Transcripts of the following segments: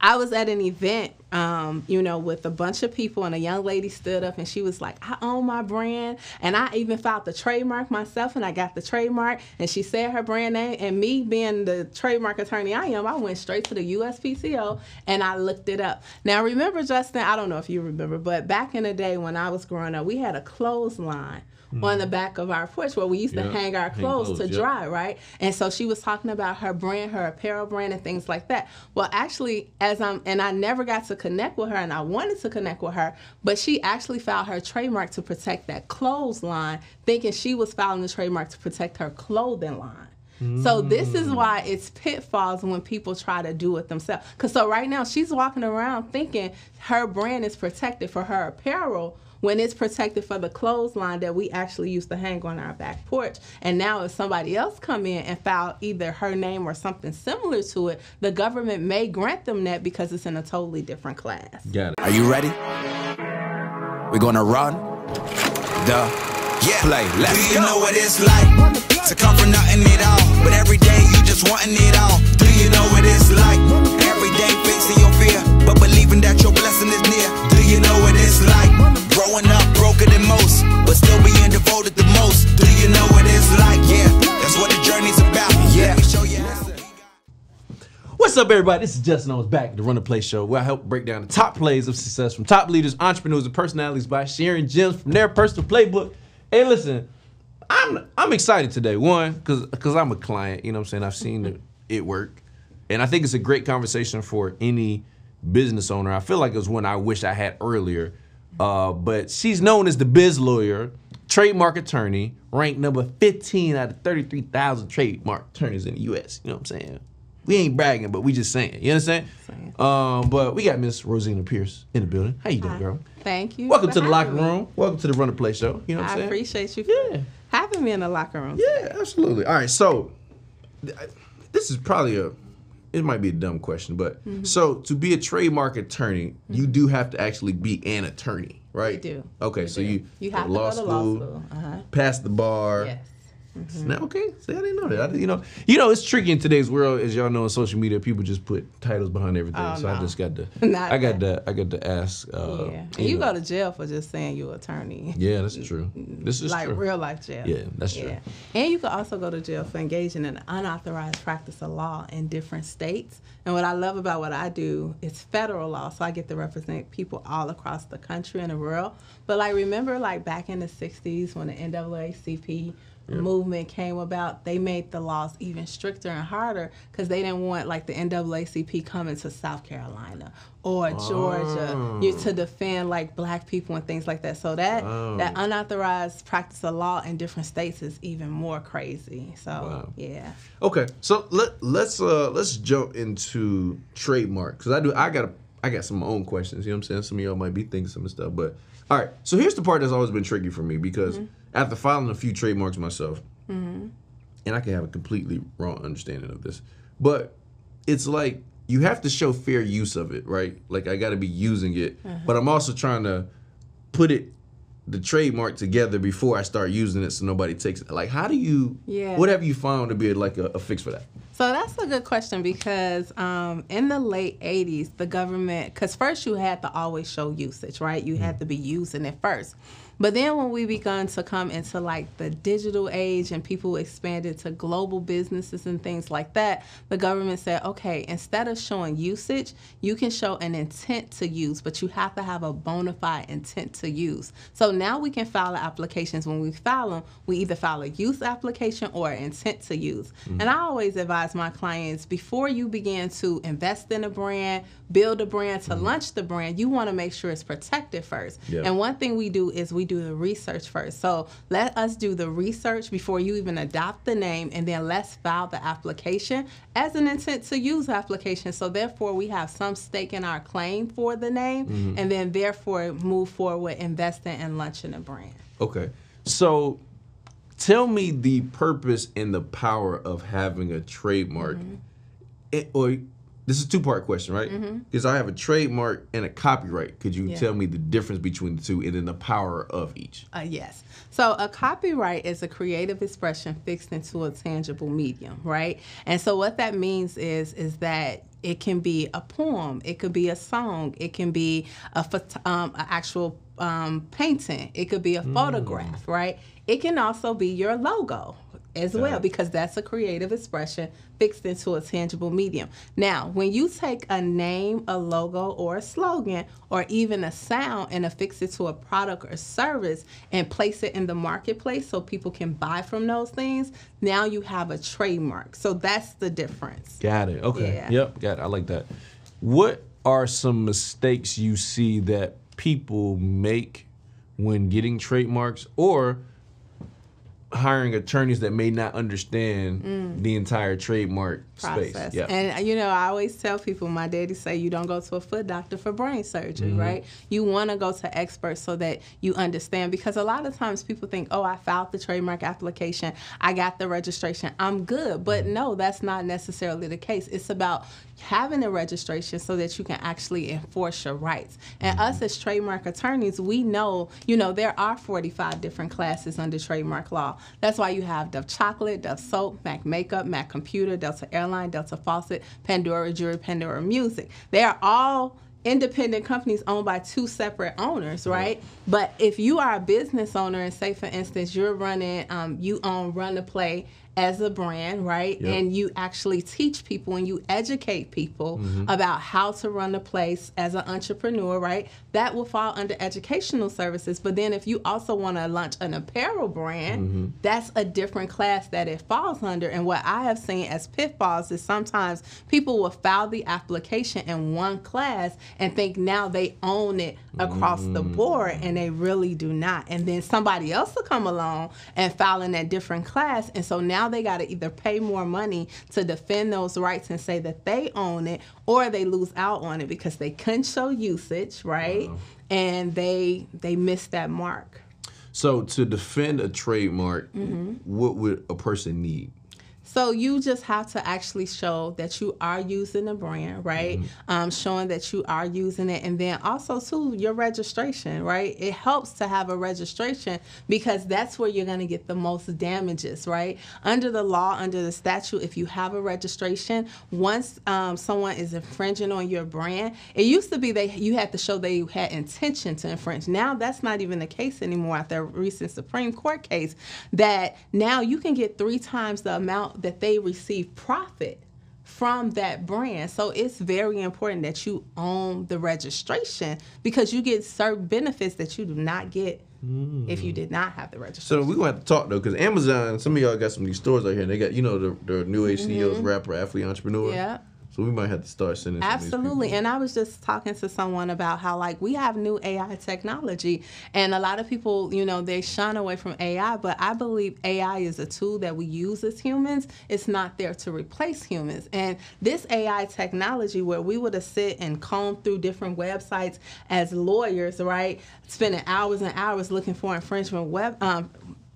I was at an event, you know, with a bunch of people, and a young lady stood up and she was like, I own my brand, and I even filed the trademark myself, and I got the trademark, and she said her brand name, and me being the trademark attorney I am, I went straight to the USPTO and I looked it up. Now, remember, Justin, I don't know if you remember, but back in the day when I was growing up, we had a clothesline on the back of our porch where we used to hang our clothes to dry, right? And so she was talking about her brand, her apparel brand, and things like that. Well, actually, and I never got to connect with her, and I wanted to connect with her, but she actually filed her trademark to protect that clothesline, thinking she was filing the trademark to protect her clothing line. So this is why it's pitfalls when people try to do it themselves. Because so right now, she's walking around thinking her brand is protected for her apparel, when it's protected for the clothesline that we actually used to hang on our back porch. And now if somebody else come in and file either her name or something similar to it, the government may grant them that because it's in a totally different class. Got it. Are you ready? We're gonna run the play. Let's Do you know what it's like to come from nothing at all, but every day you just wanting it all? Do you know what it's like? Every day facing your fear, but believing that your blessing is near. Do you know what it's like? Growing up broker than most, but still being devoted the most. Do you know what it's like? Yeah, that's what the journey's about. Yeah. Let me show you how. What's up, everybody? This is Justin Owens back at the Run the Play show, where I help break down the top plays of success from top leaders, entrepreneurs, and personalities by sharing gems from their personal playbook. Hey, listen, I'm excited today. One, because I'm a client. You know what I'm saying? I've seen it work, and I think it's a great conversation for any business owner. I feel like it was one I wish I had earlier. But she's known as the biz lawyer, trademark attorney, ranked number 15 out of 33,000 trademark attorneys in the U.S. You know what I'm saying? We ain't bragging, but we just saying. You understand? But we got Miss Rosezena Pierce in the building. How you doing, girl? Thank you. Welcome to the locker room. Welcome to the Run the Play show. You know what I'm saying? I appreciate you for having me in the locker room. Yeah, absolutely. All right, so this is probably it might be a dumb question, but so to be a trademark attorney, you do have to actually be an attorney, right? You do. Okay, so you have to go to law school. Pass the bar. Yes. Now, okay, see, I didn't know that. You know, it's tricky in today's world, as y'all know, on social media, people just put titles behind everything. Oh, so no. I just got to, Not I got to ask. Yeah, and you go to jail for just saying you're an attorney. Yeah, that's true. This is like true. real life jail. Yeah, that's true. And you could also go to jail for engaging in unauthorized practice of law in different states. And what I love about what I do is federal law, so I get to represent people all across the country and the world. But like, remember, like back in the '60s when the NAACP movement came about, they made the laws even stricter and harder because they didn't want like the NAACP coming to South Carolina or Georgia to defend like black people and things like that. So that unauthorized practice of law in different states is even more crazy. So yeah. Okay, so let's jump into trademark because I got some of my own questions. You know what I'm saying? Some of y'all might be thinking some stuff, but all right. So here's the part that's always been tricky for me because after filing a few trademarks myself, and I can have a completely wrong understanding of this, but it's like you have to show fair use of it, right? Like I got to be using it, but I'm also trying to put the trademark together before I start using it so nobody takes it. Like, how do you, what have you found to be like a fix for that? So that's a good question because in the late 80s, the government, because first you had to always show usage, right? You had to be using it first. But then when we begun to come into like the digital age and people expanded to global businesses and things like that, the government said, okay, instead of showing usage, you can show an intent to use, but you have to have a bona fide intent to use. So now we can file applications. When we file them, we either file a use application or an intent to use. And I always advise my clients, before you begin to invest in a brand, build a brand, to launch the brand, you want to make sure it's protected first. And one thing we do is we do the research first. So let us do the research before you even adopt the name, and then let's file the application as an intent to use application. So therefore we have some stake in our claim for the name, and then therefore move forward with investing and launching a brand. Okay. So tell me the purpose and the power of having a trademark. This is a two-part question, right? Because I have a trademark and a copyright. Could you tell me the difference between the two and then the power of each? Yes. So a copyright is a creative expression fixed into a tangible medium, right? And so what that means is that It can be a poem. It could be a song. It can be a actual painting. It could be a photograph, right? It can also be your logo as well, because that's a creative expression fixed into a tangible medium. Now, when you take a name, a logo, or a slogan, or even a sound and affix it to a product or service and place it in the marketplace so people can buy from those things, now you have a trademark. So that's the difference. Got it. Okay. Yeah. Yep. Got it. I like that. What are some mistakes you see that people make when getting trademarks or hiring attorneys that may not understand the entire trademark process? Space? Yeah. And you know, I always tell people, my daddy say you don't go to a foot doctor for brain surgery, right? You want to go to experts so that you understand, because a lot of times people think, oh, I filed the trademark application, I got the registration, I'm good. But no, that's not necessarily the case. It's about having a registration so that you can actually enforce your rights. And us as trademark attorneys, we know, you know, there are 45 different classes under trademark law. That's why you have Dove Chocolate, Dove Soap, Mac Makeup, Mac Computer, Delta Airline, Delta Faucet, Pandora Jewelry, Pandora Music. They are all independent companies owned by two separate owners, right? But if you are a business owner, and say, for instance, you're running, you own RUNTHEPLAY as a brand, right? And you actually teach people and you educate people about how to run a place as an entrepreneur, right? That will fall under educational services. But then if you also want to launch an apparel brand, that's a different class that it falls under. And what I have seen as pitfalls is sometimes people will file the application in one class and think now they own it across the board, and they really do not. And then somebody else will come along and file in that different class, and so now they got to either pay more money to defend those rights and say that they own it, or they lose out on it because they couldn't show usage, right? And they missed that mark. So to defend a trademark, what would a person need? So you just have to actually show that you are using the brand, right? Showing that you are using it. And then also, too, your registration, right? It helps to have a registration because that's where you're going to get the most damages, right? Under the law, under the statute, if you have a registration, once someone is infringing on your brand, it used to be you had to show they had intention to infringe. Now that's not even the case anymore after a recent Supreme Court case, that now you can get 3 times the amount that they receive profit from that brand. So it's very important that you own the registration because you get certain benefits that you do not get if you did not have the registration. So we're going to have to talk, though, because Amazon, some of y'all got some of these stores out here, and they got, you know, the new age CEOs, rapper, athlete, entrepreneur. Yeah. So we might have to start sending some Absolutely. of these people. And I was just talking to someone about how, like, we have new AI technology, and a lot of people, you know, they shun away from AI, but I believe AI is a tool that we use as humans. It's not there to replace humans. And this AI technology, where we would have sit and comb through different websites as lawyers, right, spending hours and hours looking for infringement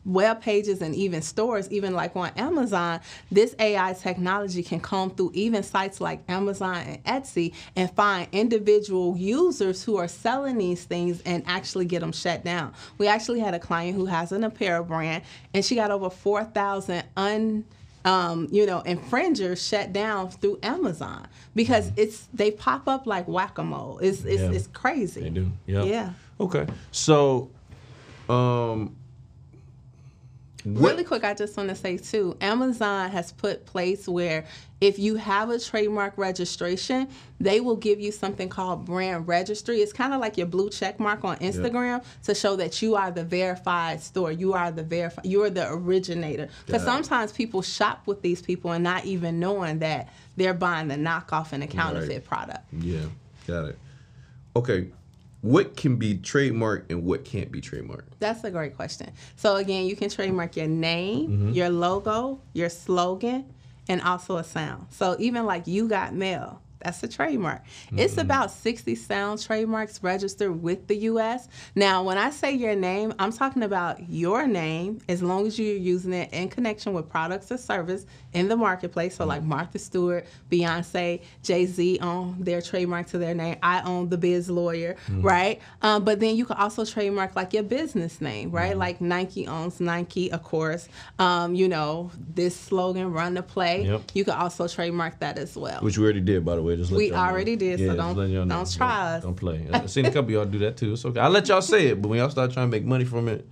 web pages and even stores, even like on Amazon, this AI technology can comb through even sites like Amazon and Etsy and find individual users who are selling these things and actually get them shut down. We actually had a client who has an apparel brand, and she got over 4,000 infringers shut down through Amazon because they pop up like whack-a-mole. It's crazy. They do. Yeah. Okay. So, really quick, I just want to say, too, Amazon has put place where if you have a trademark registration, they will give you something called brand registry. It's kind of like your blue check mark on Instagram to show that you are the verified store. You are the originator. Because sometimes people shop with these people and not even knowing that they're buying the knockoff and the counterfeit product. Yeah, got it. Okay. What can be trademarked and what can't be trademarked? That's a great question. So again, you can trademark your name, your logo, your slogan, and also a sound. So even like You Got Mail, that's a trademark. It's about 60 sound trademarks registered with the U.S. Now, when I say your name, I'm talking about your name as long as you're using it in connection with products or service in the marketplace. So like Martha Stewart, Beyonce, Jay-Z own their trademark to their name. I own The Biz Lawyer, right? But then you can also trademark like your business name, right? Like Nike owns Nike, of course. This slogan, Run the Play. You can also trademark that as well. Which we already did, by the way. way. Just let We y'all know. already did, so just don't- letting y'all know. don't try us. Don't play. I've seen a couple of y'all do that too. It's okay. I'll let y'all say it, but when y'all start trying to make money from it,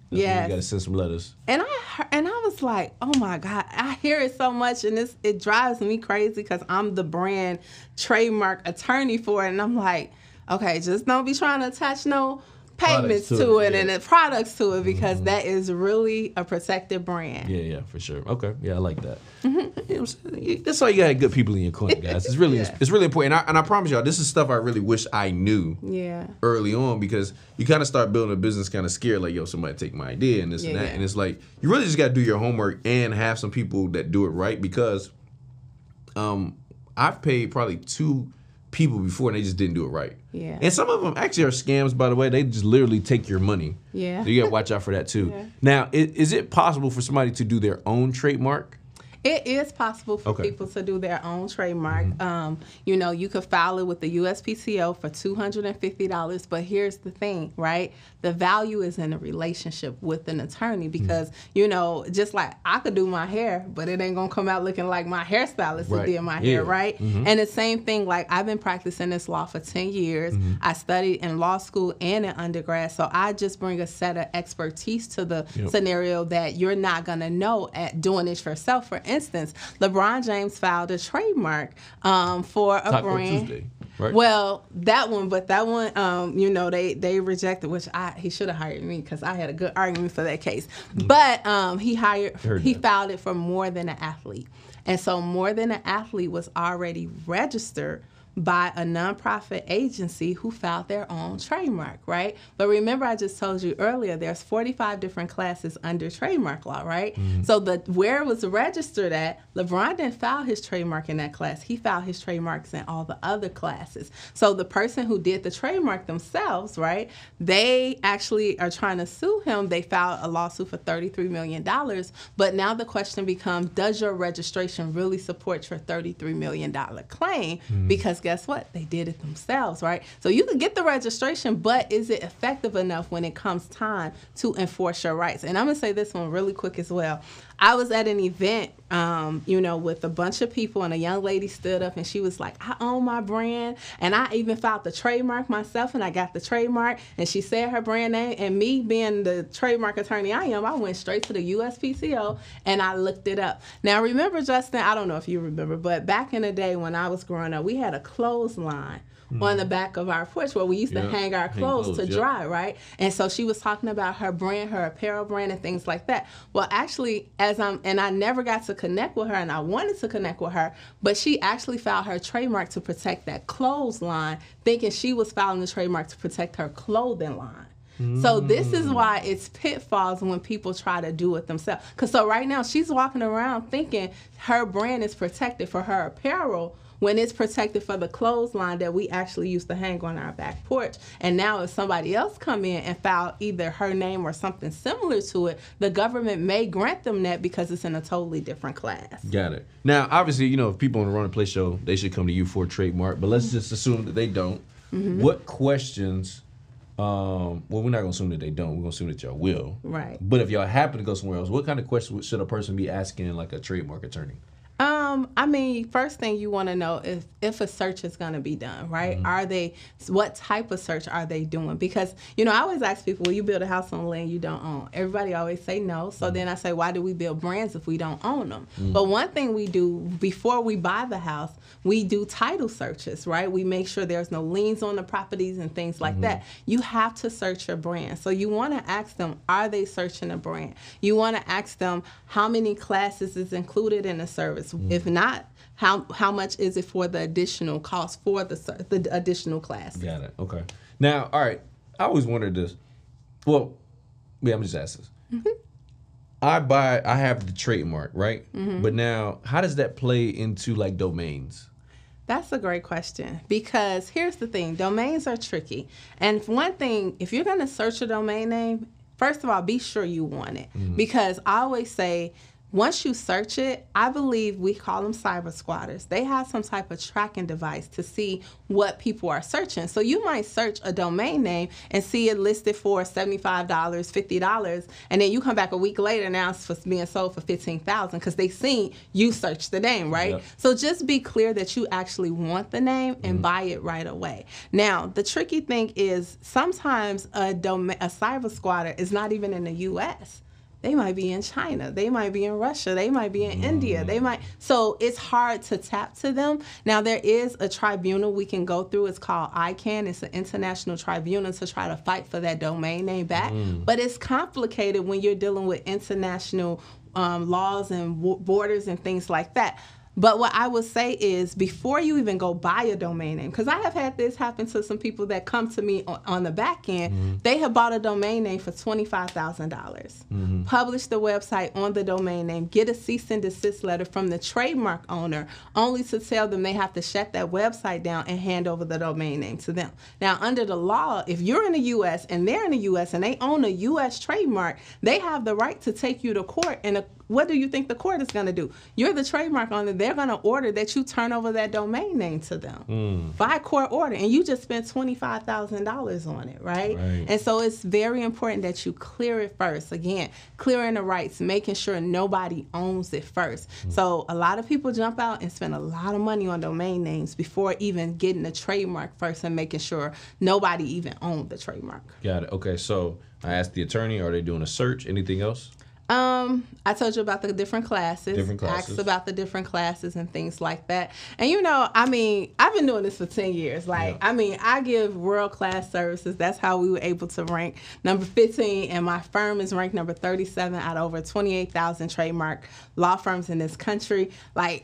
that's when Yes. you got to send some letters. And I was like, oh my God, I hear it so much, and it drives me crazy because I'm the brand trademark attorney for it, and I'm like, okay, just don't be trying to attach no payments to it and the products to it, because that is really a protected brand. Yeah, for sure. Okay, yeah, I like that. You know what I'm saying? That's why you got good people in your corner, guys. It's really it's really important. And I promise y'all, this is stuff I really wish I knew early on, because you kind of start building a business kind of scared, like, yo, somebody take my idea and this and that. And it's like, you really just got to do your homework and have some people that do it right, because I've paid probably 2 people before and they just didn't do it right. Yeah. And some of them actually are scams, by the way. They just literally take your money. Yeah. So you got to watch out for that too. Yeah. Now, is it possible for somebody to do their own trademark? It is possible for people to do their own trademark. You know, you could file it with the USPTO for $250, but here's the thing, right? The value is in a relationship with an attorney, because, you know, just like I could do my hair, but it ain't gonna come out looking like my hairstylist who did my hair, right? And the same thing, like I've been practicing this law for 10 years. I studied in law school and in undergrad, so I just bring a set of expertise to the scenario that you're not gonna know at doing it yourself. For instance, LeBron James filed a trademark for a Taco brand. Tuesday, right? Well, that one, you know, they rejected, which he should have hired me because I had a good argument for that case. But he filed it for More Than an Athlete. And so More Than an Athlete was already registered by a nonprofit agency who filed their own trademark, right? But remember, I just told you earlier, there's 45 different classes under trademark law, right? So where it was registered at, LeBron didn't file his trademark in that class. He filed his trademarks in all the other classes. So the person who did the trademark themselves, right, they actually are trying to sue him. They filed a lawsuit for $33 million. But now the question becomes, does your registration really support your $33 million claim? Because guess what? They did it themselves, right? So you can get the registration, but is it effective enough when it comes time to enforce your rights? And I'm going to say this one really quick as well. I was at an event, you know, with a bunch of people, and a young lady stood up and she was like, I own my brand, and I even filed the trademark myself, and I got the trademark, and she said her brand name, and me being the trademark attorney I am, I went straight to the USPTO and I looked it up. Now, remember, Justin, I don't know if you remember, but back in the day when I was growing up, we had a clothesline on the back of our porch where we used to hang our clothes to dry, right? And so she was talking about her brand, her apparel brand, and things like that. Well, actually, I never got to connect with her, and I wanted to connect with her, but she actually filed her trademark to protect that clothesline, thinking she was filing the trademark to protect her clothing line. So this is why it's pitfalls when people try to do it themselves. Because so right now, she's walking around thinking her brand is protected for her apparel, when it's protected for the clothesline that we actually used to hang on our back porch. And now if somebody else come in and file either her name or something similar to it, the government may grant them that because it's in a totally different class. Got it. Now, obviously, you know, if people on the Run and Play show, they should come to you for a trademark, but let's just assume that they don't. What questions, well, we're not going to assume that they don't. We're going to assume that y'all will. Right. But if y'all happen to go somewhere else, what kind of questions should a person be asking, like a trademark attorney? I mean, first thing you want to know is if a search is going to be done, right? What type of search are they doing? Because, you know, I always ask people, will you build a house on land you don't own? Everybody always say no. So then I say, why do we build brands if we don't own them? But one thing we do before we buy the house, we do title searches, right? We make sure there's no liens on the properties and things like that. You have to search your brand. So you want to ask them, are they searching a brand? You want to ask them, how many classes is included in the service? If not, how much is it for the additional cost for the additional class? Got it. Okay. Now, all right. I always wondered this. Well, yeah, I'm just asking this. I have the trademark, right? But now, how does that play into like domains? That's a great question, because here's the thing. Domains are tricky. And one thing, if you're going to search a domain name, first of all, be sure you want it. Because I always say, once you search it, I believe we call them cyber squatters. They have some type of tracking device to see what people are searching. So you might search a domain name and see it listed for $75, $50, and then you come back a week later, now it's being sold for $15,000 because they seen you search the name, right? Yep. So just be clear that you actually want the name and buy it right away. Now, the tricky thing is sometimes a cyber squatter is not even in the U.S. They might be in China. They might be in Russia. They might be in India. So it's hard to tap to them. Now, there is a tribunal we can go through. It's called ICANN. It's an international tribunal to try to fight for that domain name back. But it's complicated when you're dealing with international laws and borders and things like that. But what I would say is before you even go buy a domain name, because I have had this happen to some people that come to me on the back end, they have bought a domain name for $25,000, publish the website on the domain name, get a cease and desist letter from the trademark owner, only to tell them they have to shut that website down and hand over the domain name to them. Now, under the law, if you're in the U.S. and they're in the U.S. and they own a U.S. trademark, they have the right to take you to court. And what do you think the court is going to do? You're the trademark owner. They're going to order that you turn over that domain name to them by court order. And you just spent $25,000 on it, right? And so it's very important that you clear it first. Again, clearing the rights, making sure nobody owns it first. So a lot of people jump out and spend a lot of money on domain names before even getting the trademark first and making sure nobody even owned the trademark. Got it. Okay, so I asked the attorney, are they doing a search? Anything else? I told you about the different classes. Asked about the different classes and things like that. And I've been doing this for 10 years. I give world-class services. That's how we were able to rank number 15, and my firm is ranked number 37 out of over 28,000 trademark law firms in this country. I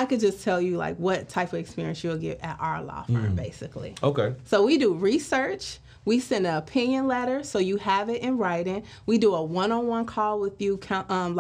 could just tell you what type of experience you'll get at our law firm, basically. Okay. So we do research. We send an opinion letter, so you have it in writing. We do a one-on-one call with you, counsel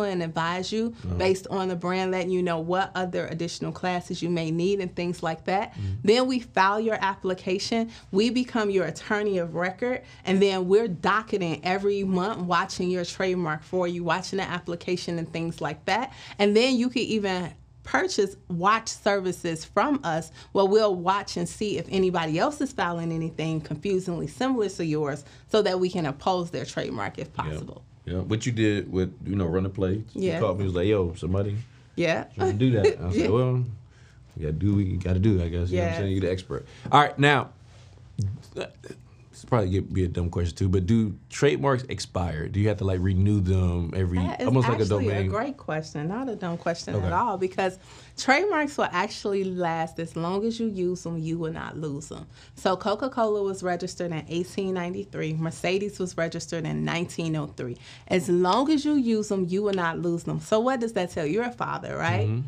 and advise you based on the brand, letting you know what other additional classes you may need and things like that. Then we file your application. We become your attorney of record, and then we're docketing every month, watching your trademark for you, watching the application and things like that. And then you can even purchase watch services from us where we'll watch and see if anybody else is filing anything confusingly similar to yours so that we can oppose their trademark if possible. Yeah. What you did with, RUNTHEPLAY. Yeah. You called me, was like, yo, somebody trying to do that. I was like, well, you got to do what you got to do, I guess. You know what I'm saying? You're the expert. All right, now, this probably be a dumb question too, but do trademarks expire? Do you have to renew them every, almost like a domain? That's actually a great question, not a dumb question at all, because trademarks will actually last as long as you use them, you will not lose them. So Coca-Cola was registered in 1893. Mercedes was registered in 1903. As long as you use them, you will not lose them. So what does that tell you? You're a father, right?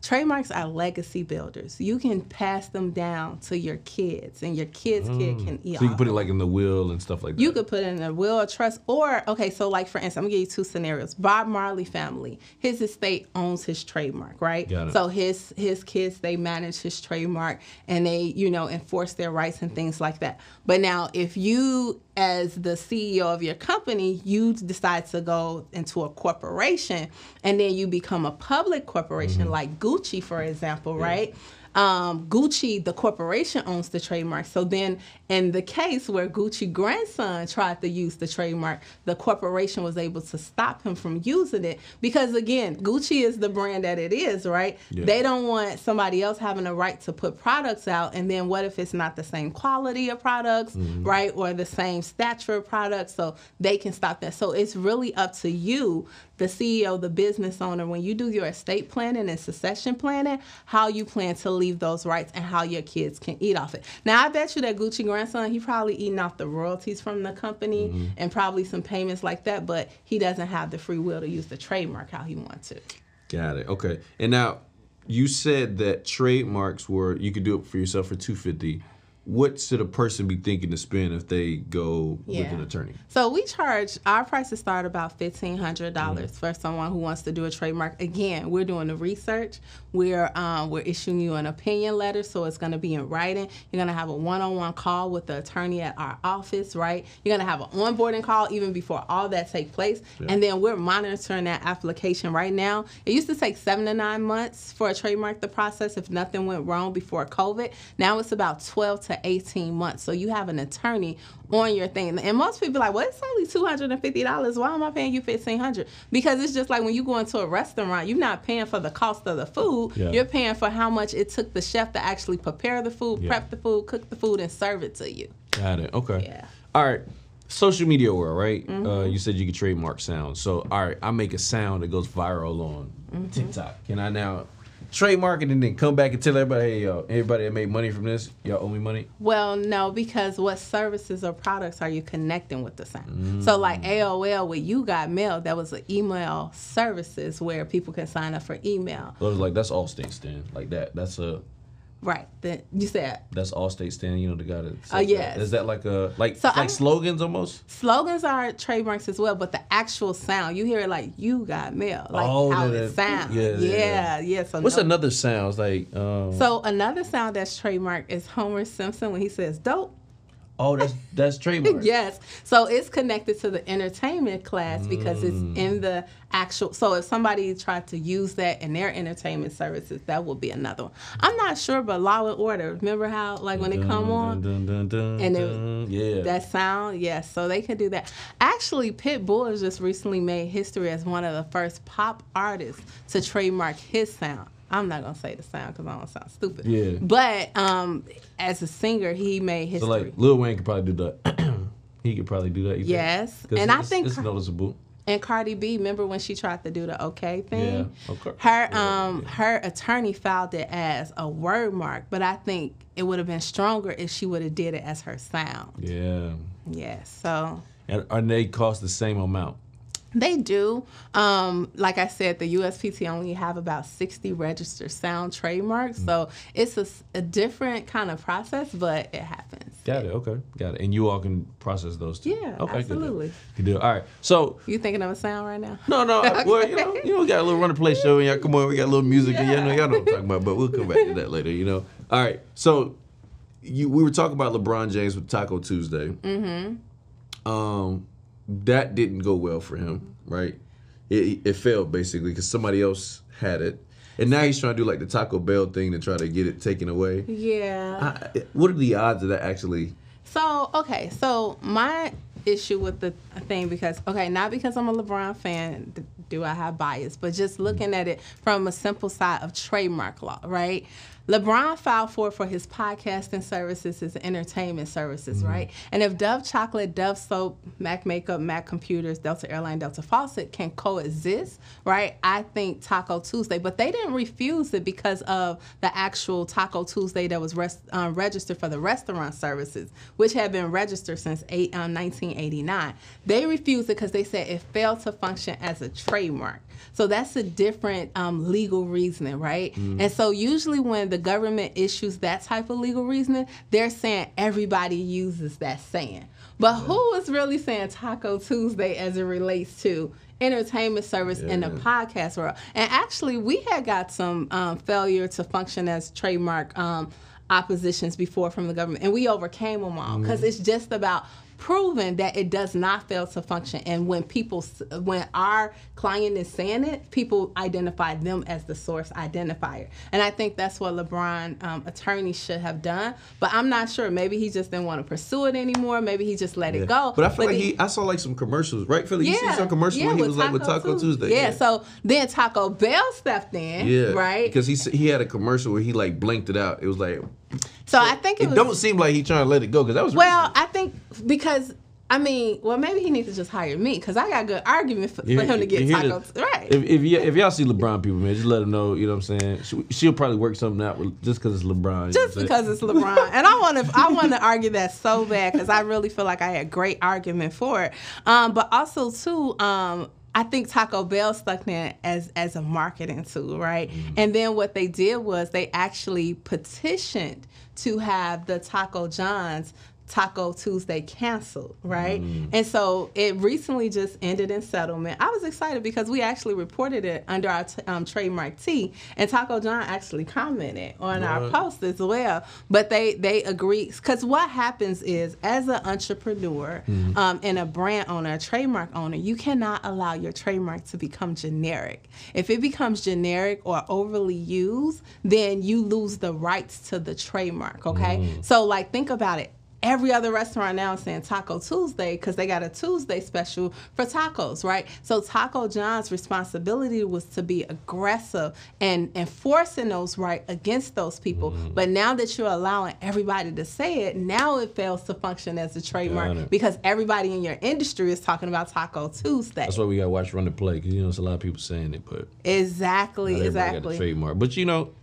Trademarks are legacy builders. You can pass them down to your kids, and your kids' kid can eat. So you can put it in the will and stuff like that. You could put it in a will or trust, or for instance, I'm gonna give you two scenarios. Bob Marley family, his estate owns his trademark, right? Got it. So his kids, they manage his trademark, and they enforce their rights and things like that. But now, if you, as the CEO of your company, you decide to go into a corporation, and then you become a public corporation like Gucci, for example, right? Gucci, the corporation, owns the trademark. So then in the case where Gucci grandson tried to use the trademark, the corporation was able to stop him from using it because, again, Gucci is the brand that it is, right? Yeah. They don't want somebody else having a right to put products out, and then what if it's not the same quality of products, right, or the same stature of products, so they can stop that. So it's really up to you, the CEO, the business owner, when you do your estate planning and succession planning, how you plan to leave those rights and how your kids can eat off it. Now, I bet you that Gucci grandson, he probably eating off the royalties from the company and probably some payments like that, but he doesn't have the free will to use the trademark how he wants to. Got it. Okay. And now, you said that trademarks you could do it for yourself for $250. what should a person be thinking to spend if they go with an attorney? So we charge, our prices start about $1,500 for someone who wants to do a trademark. Again, we're doing the research. We're issuing you an opinion letter, so it's going to be in writing. You're going to have a one-on-one call with the attorney at our office, right? You're going to have an onboarding call even before all that takes place. Yeah. And then we're monitoring that application right now. It used to take 7 to 9 months for a trademark to process if nothing went wrong before COVID. Now it's about 12 to 18 months. So you have an attorney on your thing. And most people are like, well, it's only $250. Why am I paying you $1,500? Because it's just like when you go into a restaurant, you're not paying for the cost of the food. Yeah. You're paying for how much it took the chef to actually prepare the food, prep the food, cook the food, and serve it to you. Got it. Okay. Yeah. All right. Social media world, right? You said you could trademark sound. So, all right, I make a sound that goes viral on TikTok. Can I now trademark it and then come back and tell everybody, hey, yo, everybody that made money from this, y'all owe me money? Well, no, because what services or products are you connecting with the sound? So like AOL, where you got mail, that was an email services where people can sign up for email. So it's like, that's all states then, like that. That's a... Right. You said that's Allstate stand. You know the guy that. Oh yes. Is that like slogans almost? Slogans are trademarks as well, but the actual sound, you hear it like you got mail, like how it sounds. Yeah. So what's another sound? It's like. So another sound that's trademarked is Homer Simpson when he says dope. Oh, that's trademark. Yes. So it's connected to the entertainment class because it's in the actual. So if somebody tried to use that in their entertainment services, that would be another one. I'm not sure, but Law and Order. Remember how like when it come on and that sound? Yes. So they could do that. Actually, Pitbull has just recently made history as one of the first pop artists to trademark his sound. I'm not gonna say the sound because I don't sound stupid. Yeah. But as a singer, he made history. So like Lil Wayne could probably do that. He could probably do that. Yes, and I think it's noticeable. And Cardi B, remember when she tried to do the OK thing? Yeah. Okay. Her attorney filed it as a word mark, but I think it would have been stronger if she would have did it as her sound. Yeah. Yes. So. And they cost the same amount. They do. Like I said, the USPT only have about 60 registered sound trademarks, so it's a different kind of process, but it happens. Got it. Okay. Got it. And you all can process those too. Yeah. Okay. Absolutely. Good deal. All right. So you thinking of a sound right now? No. Okay. Well, we got a little RUNTHEPLAY show, and y'all come on. We got a little music, and y'all know what I'm talking about. But we'll come back to that later. All right. So we were talking about LeBron James with Taco Tuesday. That didn't go well for him, right? It failed basically because somebody else had it, and now he's trying to do like the Taco Bell thing to try to get it taken away. Yeah. What are the odds of that actually? So my issue with the thing not because I'm a LeBron fan do I have bias, but just looking at it from a simple side of trademark law, right? LeBron filed for his podcasting services, his entertainment services, right? And if Dove Chocolate, Dove Soap, Mac Makeup, Mac Computers, Delta Airline, Delta Faucet can coexist, right? I think Taco Tuesday, but they didn't refuse it because of the actual Taco Tuesday that was registered for the restaurant services, which had been registered since 1989. They refused it because they said it failed to function as a trademark. So that's a different legal reasoning, right? And so usually when the government issues that type of legal reasoning, they're saying everybody uses that saying. But who is really saying Taco Tuesday as it relates to entertainment service in the podcast world? And actually, we had got some failure to function as trademark oppositions before from the government, and we overcame them all because it's just about proven that it does not fail to function. And when our client is saying it, people identify them as the source identifier. And I think that's what LeBron attorneys should have done. But I'm not sure. Maybe he just didn't want to pursue it anymore. Maybe he just let it go. But I feel like I saw like some commercials, right, Philly? You see some commercials where he was like with Taco Tuesday. Yeah, so then Taco Bell stepped in, right? Because he had a commercial where he like blinked it out. It was like... So I think it don't seem like he's trying to let it go because that was I think because maybe he needs to just hire me because I got a good argument for him to get Taco. Right. If y'all see LeBron people, man, just let him know. You know what I'm saying? She'll probably work something out just because it's LeBron. Just because it's LeBron, and I want to argue that so bad because I really feel like I had a great argument for it. But also too, I think Taco Bell stuck in as a marketing tool, right? And then what they did was they actually petitioned to have the Taco John's Taco Tuesday canceled, right? And so it recently just ended in settlement. I was excited because we actually reported it under our trademark T, and Taco John actually commented on our post as well. But they agreed, because what happens is, as an entrepreneur and a brand owner, a trademark owner, you cannot allow your trademark to become generic. If it becomes generic or overly used, then you lose the rights to the trademark, okay? So like, think about it. Every other restaurant now is saying Taco Tuesday because they got a Tuesday special for tacos, right? So Taco John's responsibility was to be aggressive and enforcing those rights against those people. But now that you're allowing everybody to say it, now it fails to function as a trademark because everybody in your industry is talking about Taco Tuesday. That's why we got to watch Run the Play, because, you know, there's a lot of people saying it, but exactly. Got a trademark. But, you know,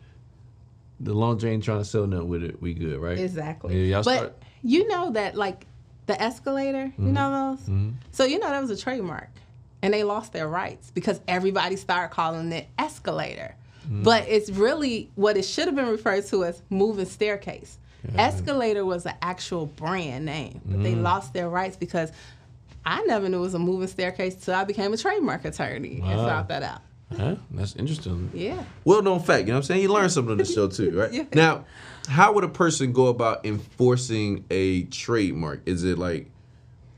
the laundry ain't trying to sell nothing with it. We good, right? Exactly. Yeah, y'all start. You know that, like, the escalator, you know those? So you know that was a trademark. And they lost their rights because everybody started calling it escalator. But it's really what it should have been referred to as moving staircase. Escalator was an actual brand name, but they lost their rights because I never knew it was a moving staircase until I became a trademark attorney and found that out. Huh? That's interesting. Yeah. Well-known fact, you know what I'm saying? You learn something on the show too, right? Yeah. Now, how would a person go about enforcing a trademark? Is it like,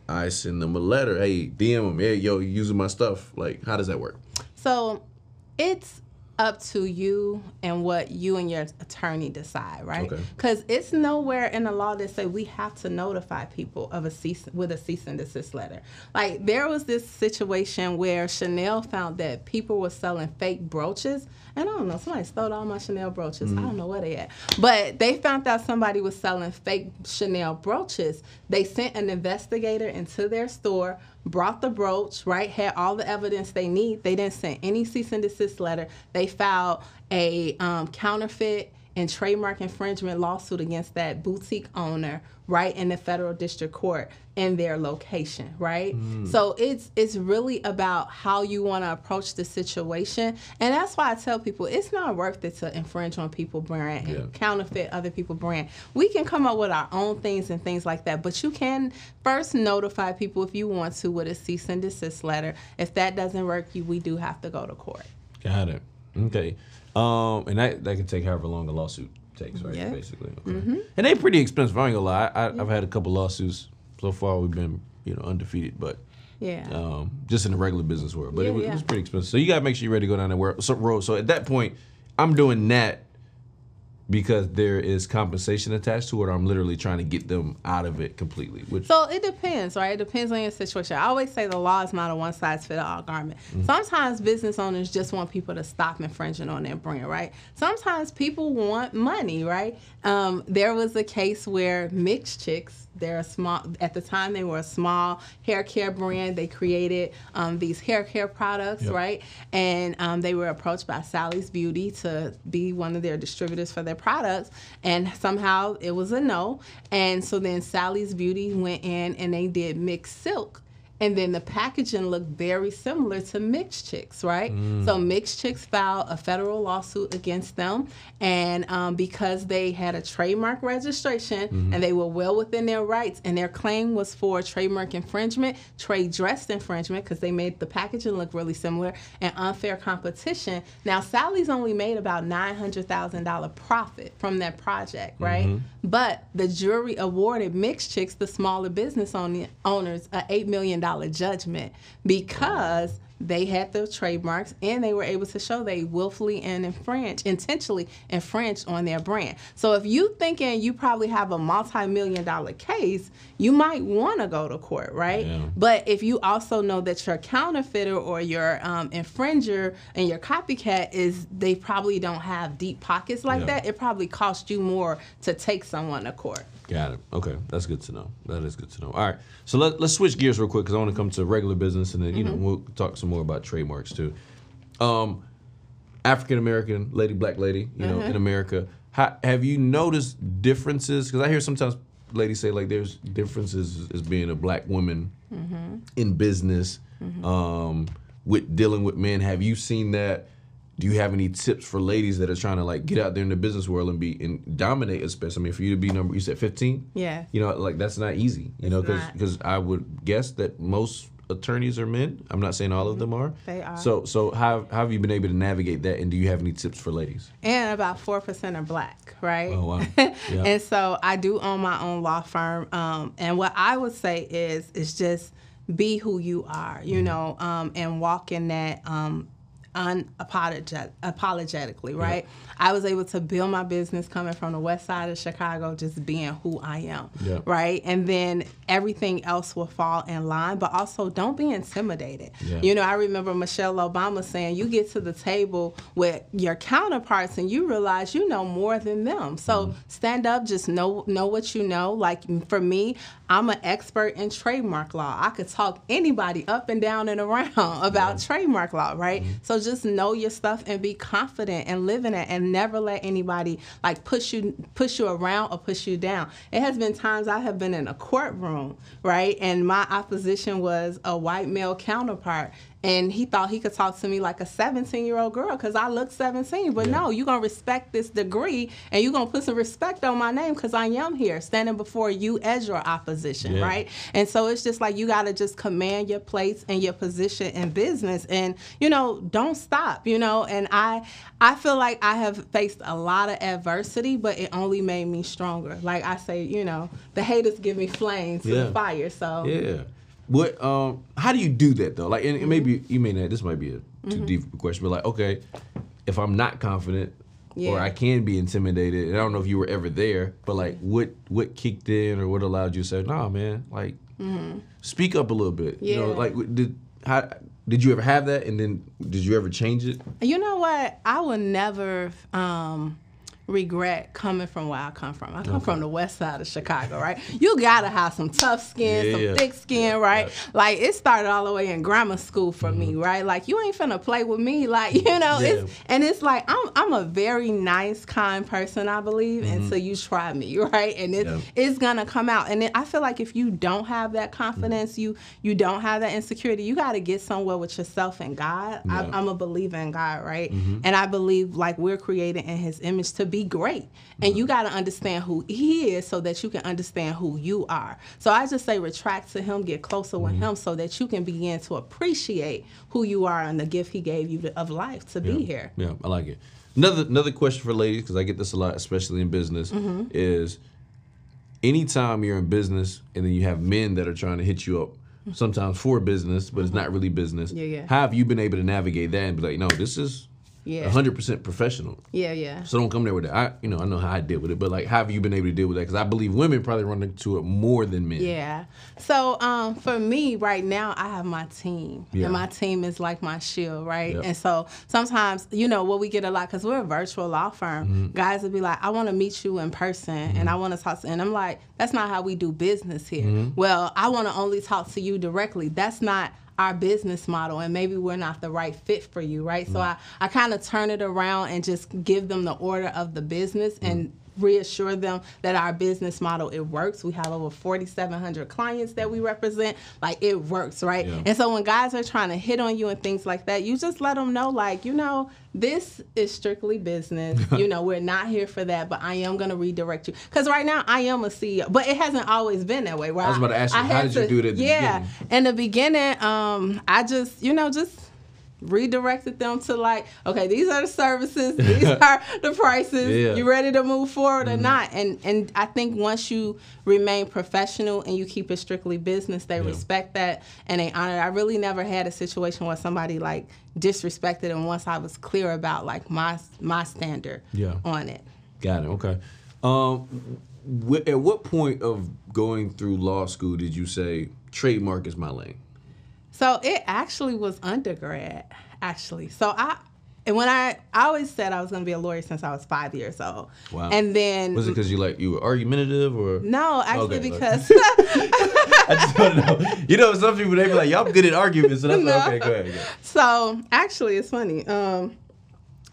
I send them a letter, hey, DM them, hey, yo, you using my stuff? Like, how does that work? So it's up to you and what you and your attorney decide, right? Because it's nowhere in the law that say we have to notify people of a cease and desist letter. Like, there was this situation where Chanel found that people were selling fake brooches. And I don't know, somebody stole all my Chanel brooches. I don't know where they at. But they found out somebody was selling fake Chanel brooches. They sent an investigator into their store, brought the brooch, right, had all the evidence they need. They didn't send any cease and desist letter. They filed a counterfeit and trademark infringement lawsuit against that boutique owner, right, in the federal district court in their location, right? So it's really about how you want to approach the situation. And that's why I tell people it's not worth it to infringe on people's brand and counterfeit other people's brand. We can come up with our own things and things like that, but you can first notify people if you want to with a cease and desist letter. If that doesn't work, we do have to go to court. Got it. Okay. And that can take however long a lawsuit takes, right? Yeah. Basically. Okay. And they're pretty expensive. I ain't gonna lie. I've had a couple lawsuits. So far, we've been, undefeated, but just in the regular business world. But it was pretty expensive. So you gotta make sure you're ready to go down that road. So at that point, I'm doing that because there is compensation attached to it, or I'm literally trying to get them out of it completely. So it depends, right? It depends on your situation. I always say the law is not a one-size-fits-all garment. Sometimes business owners just want people to stop infringing on their brand, right? Sometimes people want money, right? There was a case where Mixed Chicks, they're at the time they were a small hair care brand. They created these hair care products, right? And they were approached by Sally's Beauty to be one of their distributors for their products, and somehow it was a no. And so then Sally's Beauty went in and they did Mixed Silk. And then the packaging looked very similar to Mixed Chicks, right? So Mixed Chicks filed a federal lawsuit against them. And because they had a trademark registration and they were well within their rights, and their claim was for trademark infringement, trade dress infringement, because they made the packaging look really similar, and unfair competition. Now, Sally's only made about $900,000 profit from that project, right? But the jury awarded Mixed Chicks, the smaller business owners, an $8 million judgment because they had the trademarks and they were able to show they willfully and intentionally infringed on their brand. So if you thinking you probably have a multi-million-dollar case, you might want to go to court, right? But if you also know that your counterfeiter or your infringer and your copycat they probably don't have deep pockets like that, it probably costs you more to take someone to court. Got it. Okay, that's good to know. That is good to know. All right, so let's switch gears real quick because I want to come to regular business, and then we'll talk some more about trademarks too. African American lady, black lady, in America. Have you noticed differences? Because I hear sometimes ladies say like there's differences as being a black woman in business. with dealing with men. Have you seen that? Do you have any tips for ladies that are trying to like get out there in the business world and dominate, especially? I mean, for you to be you said 15? Yeah. You know, like that's not easy, you know, because I would guess that most attorneys are men. I'm not saying all of them are. They are. So how have you been able to navigate that, and do you have any tips for ladies? And about 4% are black, right? Oh, wow. Yeah. And so I do own my own law firm. And what I would say is just be who you are, you know, and walk in that unapologetically, right? Yeah. I was able to build my business coming from the west side of Chicago, just being who I am, right? And then everything else will fall in line, but also don't be intimidated. Yeah. You know, I remember Michelle Obama saying, you get to the table with your counterparts and you realize you know more than them. So stand up, just know what you know. Like for me, I'm an expert in trademark law. I could talk anybody up and down and around about trademark law, right? So just know your stuff and be confident and live in it, and never let anybody like push you around or push you down. It has been times I have been in a courtroom, right, and my opposition was a white male counterpart, and he thought he could talk to me like a 17-year-old girl because I look 17. But no, you're going to respect this degree, and you're going to put some respect on my name because I am here standing before you as your opposition, right? And so it's just like you got to just command your place and your position in business, and, you know, don't stop, you know. And I feel like I have faced a lot of adversity, but it only made me stronger. Like I say, you know, the haters give me flames to the fire, so. Yeah. What? How do you do that though? Like, and maybe you may not. This might be a too deep a question, but like, okay, if I'm not confident, or I can be intimidated, and I don't know if you were ever there, but like, what kicked in, or what allowed you to say, nah, man, like, speak up a little bit. You know, like, did you ever have that, and then did you ever change it? You know what? I will never regret coming from where I come from. I come from the west side of Chicago, right? You gotta have some tough skin, some thick skin, right? Like it started all the way in grammar school for me, right? Like you ain't finna play with me, like, you know. It's like I'm a very nice, kind person, I believe, and so you try me, right? And it's gonna come out. And I feel like if you don't have that confidence, you don't have that insecurity, you gotta get somewhere with yourself and God. I'm a believer in God, right? And I believe like we're created in His image to be great, and you got to understand who He is so that you can understand who you are. So I just say retract to Him, get closer with Him so that you can begin to appreciate who you are and the gift He gave you of life to be here. Yeah, I like it. Another question for ladies, because I get this a lot, especially in business, is anytime you're in business and then you have men that are trying to hit you up, sometimes for business, but it's not really business. How have you been able to navigate that and be like, no, this is 100% professional. So don't come there with that. I know how I deal with it, but like, how have you been able to deal with that? Because I believe women probably run into it more than men. So for me right now, I have my team, and my team is like my shield, right? And so sometimes, you know, what we get a lot, because we're a virtual law firm, guys will be like, I want to meet you in person, and I want to talk to you. And I'm like, that's not how we do business here. Well, I want to only talk to you directly. That's not our business model, and maybe we're not the right fit for you, right? So I kind of turn it around and just give them the order of the business and reassure them that our business model, it works. We have over 4,700 clients that we represent. Like, it works, right? And so when guys are trying to hit on you and things like that, you just let them know, like, you know, this is strictly business. You know, we're not here for that, but I am going to redirect you. Because right now, I am a CEO, but it hasn't always been that way. Right? I was about to ask you, how did you do it at the beginning? In the beginning, I just, you know, just redirected them to like, okay, these are the services, these are the prices, you ready to move forward or not? And I think once you remain professional and you keep it strictly business, they respect that and they honor it. I really never had a situation where somebody like disrespected, and once I was clear about like my standard on it. Got it. Okay. At what point of going through law school did you say trademark is my lane? So it actually was undergrad, actually. So I always said I was going to be a lawyer since I was 5 years old. Wow. And then was it because you were argumentative or? No, actually because I just want to know. You know, some people they be like, y'all good at arguments, so that's like, okay, go ahead. So actually, it's funny.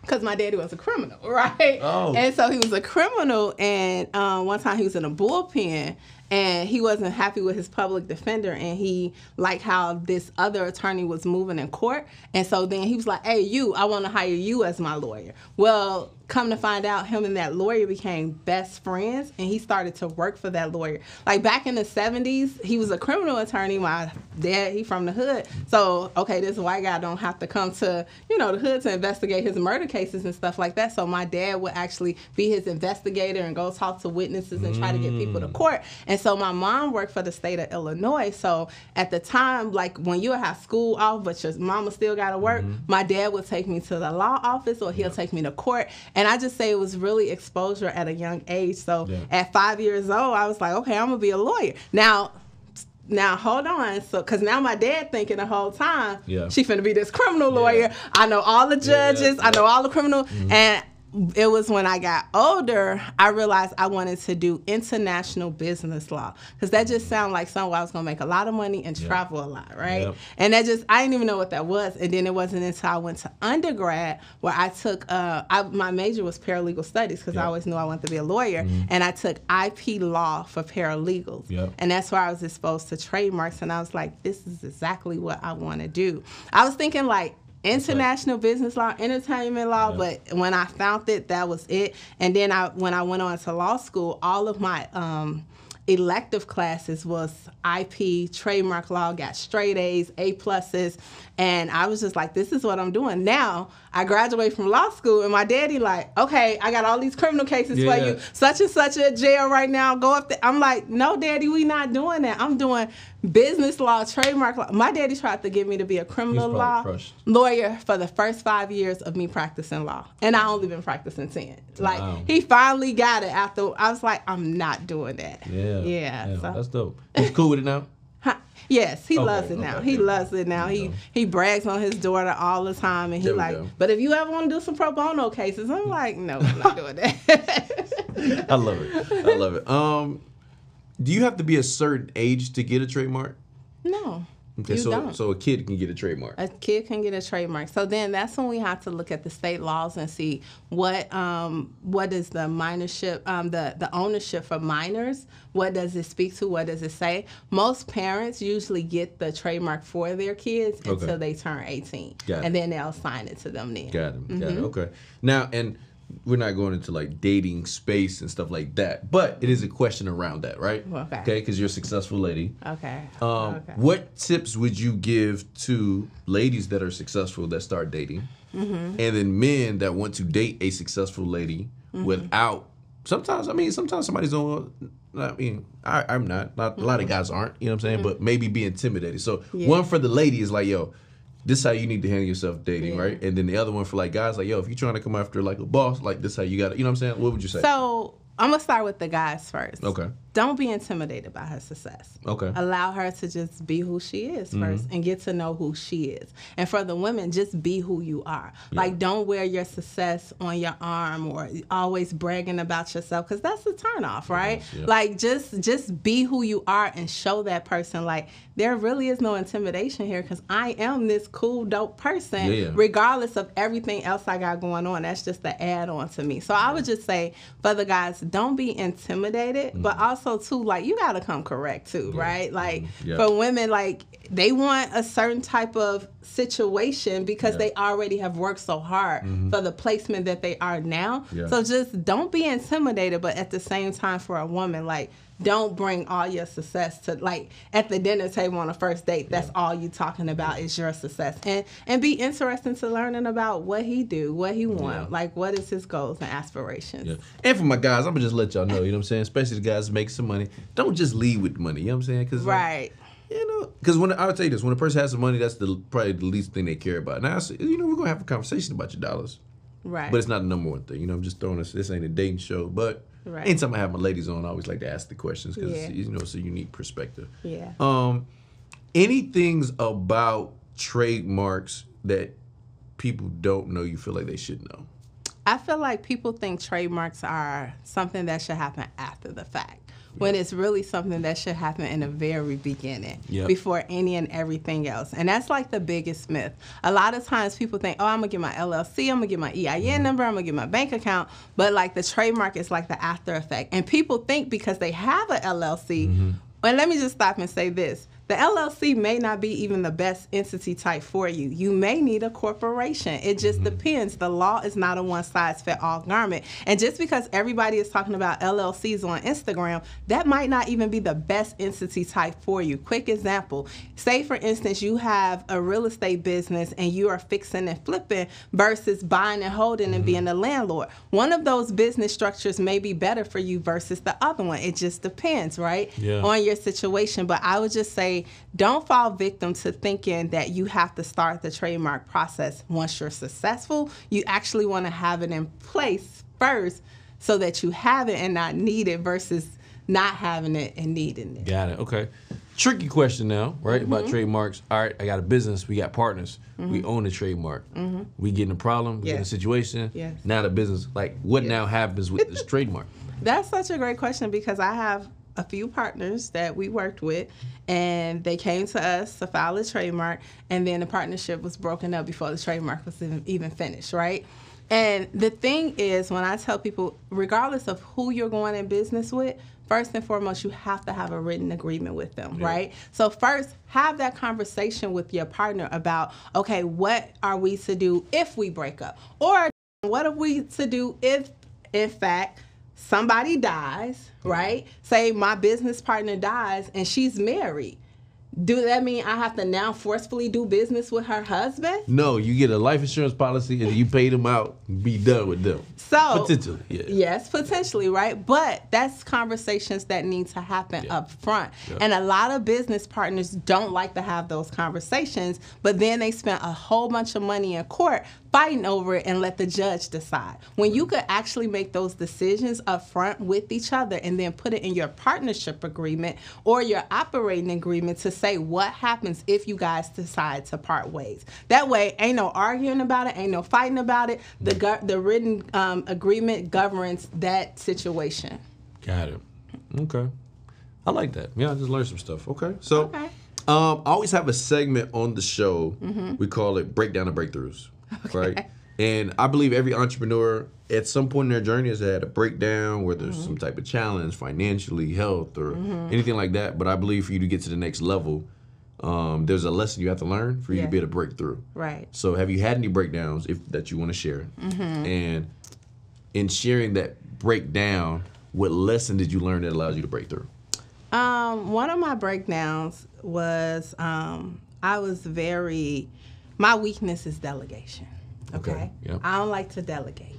because my daddy was a criminal, right? Oh. And so he was a criminal, and one time he was in a bullpen, and he wasn't happy with his public defender, and he liked how this other attorney was moving in court. And so then he was like, hey, I want to hire you as my lawyer. Well, come to find out, him and that lawyer became best friends, and he started to work for that lawyer. Like back in the 70s, he was a criminal attorney. My dad, he from the hood. So, okay, this white guy don't have to come to, the hood to investigate his murder cases and stuff like that. So my dad would actually be his investigator and go talk to witnesses and try to get people to court. And so my mom worked for the state of Illinois. So at the time, like when you have school off, but your mama still got to work, my dad would take me to the law office, or he'll take me to court. And I just say it was really exposure at a young age. So at 5 years old, I was like, okay, I'm going to be a lawyer. Now, hold on. So, because now my dad thinking the whole time, she finna be this criminal lawyer. I know all the judges. I know all the criminal. And it was when I got older, I realized I wanted to do international business law, because that just sounded like somewhere I was going to make a lot of money and travel a lot, right? And I didn't even know what that was. And then it wasn't until I went to undergrad where I took, my major was paralegal studies, because I always knew I wanted to be a lawyer. And I took IP law for paralegals. And that's where I was exposed to trademarks. And I was like, this is exactly what I want to do. I was thinking like, international business law, entertainment law, but when I found it, that was it. And then when I went on to law school, all of my elective classes was IP, trademark law, got straight A's, A+, and I was just like, this is what I'm doing. Now, I graduated from law school, and my daddy like, okay, I got all these criminal cases for you, such and such at jail right now, go up there. I'm like, no, daddy, we not doing that. I'm doing business law, trademark law. My daddy tried to get me to be a criminal law lawyer for the first 5 years of me practicing law, and I only been practicing 10. Like, he finally got it after. I was like, I'm not doing that. Yeah, so. That's dope. He's cool with it now? Yes, he loves it now. He loves it now. He brags on his daughter all the time, and he like, but if you ever want to do some pro bono cases, I'm like, no, I'm not doing that. I love it. Do you have to be a certain age to get a trademark? No. Okay, so a kid can get a trademark. A kid can get a trademark. So then that's when we have to look at the state laws and see what is the minorship, the ownership for minors. What does it speak to? What does it say? Most parents usually get the trademark for their kids until they turn 18, and then they'll sign it to them then. Got it. Okay. Now, and we're not going into like dating space and stuff like that, but it is a question around that, right? Okay, because you're a successful lady. Okay. What tips would you give to ladies that are successful that start dating, and then men that want to date a successful lady without? Sometimes somebody's on. I'm not. A lot of guys aren't. You know what I'm saying? But maybe be intimidated. So one for the lady is like, yo, this is how you need to handle yourself dating, right? And then the other one for like guys, like, yo, if you're trying to come after like a boss, like this is how you got to, you know what I'm saying? What would you say? So I'm going to start with the guys first. Okay. Don't be intimidated by her success. Okay. Allow her to just be who she is first and get to know who she is. And for the women, just be who you are. Like, don't wear your success on your arm or always bragging about yourself, because that's a turnoff, right? Like, just be who you are and show that person, like, there really is no intimidation here, because I am this cool, dope person, regardless of everything else I got going on. That's just the add-on to me. So I would just say, for the guys, don't be intimidated, but also too, like, you gotta come correct too, right? Like, for women, like, they want a certain type of situation because they already have worked so hard for the placement that they are now. So just don't be intimidated, but at the same time, for a woman, like, don't bring all your success to, like, at the dinner table on a first date, that's all you talking about is your success. And be interested to learning about what he do, what he want, like, what is his goals and aspirations. And for my guys, I'm gonna just let y'all know, you know what I'm saying? Especially the guys making some money. Don't just lead with money, you know what I'm saying? Cause, like, you know, because I would tell you this, when a person has some money, that's probably the least thing they care about. Now, you know, we're gonna have a conversation about your dollars. Right. But it's not the number one thing. You know, I'm just throwing this ain't a dating show, but anytime I have my ladies on, I always like to ask the questions because you know, it's a unique perspective. Any things about trademarks that people don't know you feel like they should know? I feel like people think trademarks are something that should happen after the fact, when it's really something that should happen in the very beginning Yep. before any and everything else. And that's like the biggest myth. A lot of times people think, oh, I'm going to get my LLC, I'm going to get my EIN number, I'm going to get my bank account. But like the trademark is like the after effect. And people think because they have a LLC, and let me just stop and say this. The LLC may not be even the best entity type for you. You may need a corporation. It just depends. The law is not a one-size-fits-all garment. And just because everybody is talking about LLCs on Instagram, that might not even be the best entity type for you. Quick example. Say, for instance, you have a real estate business and you are fixing and flipping versus buying and holding and being a landlord. One of those business structures may be better for you versus the other one. It just depends, right, on your situation. But I would just say, don't fall victim to thinking that you have to start the trademark process once you're successful. You actually want to have it in place first so that you have it and not need it versus not having it and needing it. Got it. Okay. Tricky question now, right, about trademarks. All right, I got a business. We got partners. We own the trademark. We get in a problem. We get in a situation. Now the business, like, what now happens with this trademark? That's such a great question because I have a few partners that we worked with, and they came to us to file a trademark, and then the partnership was broken up before the trademark was even finished, right? And the thing is, when I tell people, regardless of who you're going in business with, first and foremost, you have to have a written agreement with them, right? So first, have that conversation with your partner about, okay, what are we to do if we break up? Or what are we to do if, in fact, somebody dies, right? Say my business partner dies and she's married. Do that mean I have to now forcefully do business with her husband? No, you get a life insurance policy and you pay them out, be done with them. So potentially, yes, potentially, right? But that's conversations that need to happen up front. And a lot of business partners don't like to have those conversations, but then they spend a whole bunch of money in court fighting over it and let the judge decide. When you could actually make those decisions up front with each other and then put it in your partnership agreement or your operating agreement to say what happens if you guys decide to part ways. That way, ain't no arguing about it, ain't no fighting about it. The written agreement governs that situation. Got it. Okay. I like that. Yeah, I just learned some stuff. Okay. So I always have a segment on the show. We call it Breakdown of Breakthroughs. Right? And I believe every entrepreneur at some point in their journey has had a breakdown where there's some type of challenge, financially, health, or anything like that. But I believe for you to get to the next level, there's a lesson you have to learn for you to be able to break through. Right. So have you had any breakdowns that you want to share? And in sharing that breakdown, what lesson did you learn that allows you to break through? One of my breakdowns was my weakness is delegation. Okay. Yep. I don't like to delegate.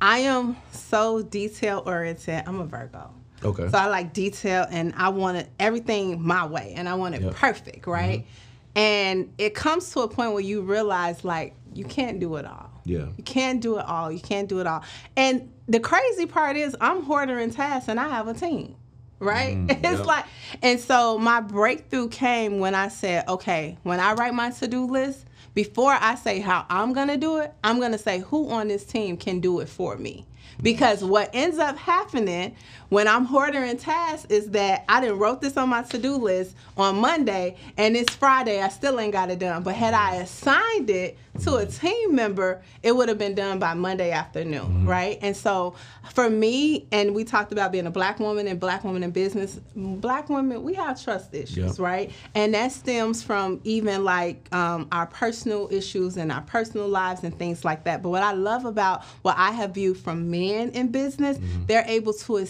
I am so detail oriented. I'm a Virgo. Okay. So I like detail and I want everything my way and I want it perfect, right? And it comes to a point where you realize like you can't do it all. Yeah. You can't do it all. You can't do it all. And the crazy part is I'm hoarding tasks and I have a team. Right? It's like, and so my breakthrough came when I said, okay, when I write my to-do list, before I say how I'm going to do it, I'm going to say who on this team can do it for me. Because what ends up happening when I'm hoarding tasks is that I done wrote this on my to-do list on Monday and it's Friday, I still ain't got it done. But had I assigned it to a team member, it would have been done by Monday afternoon, right? And so for me, and we talked about being a black woman in business, black women, we have trust issues, right? And that stems from even like our personal issues and our personal lives and things like that. But what I love about what I have viewed from men in business, they're able to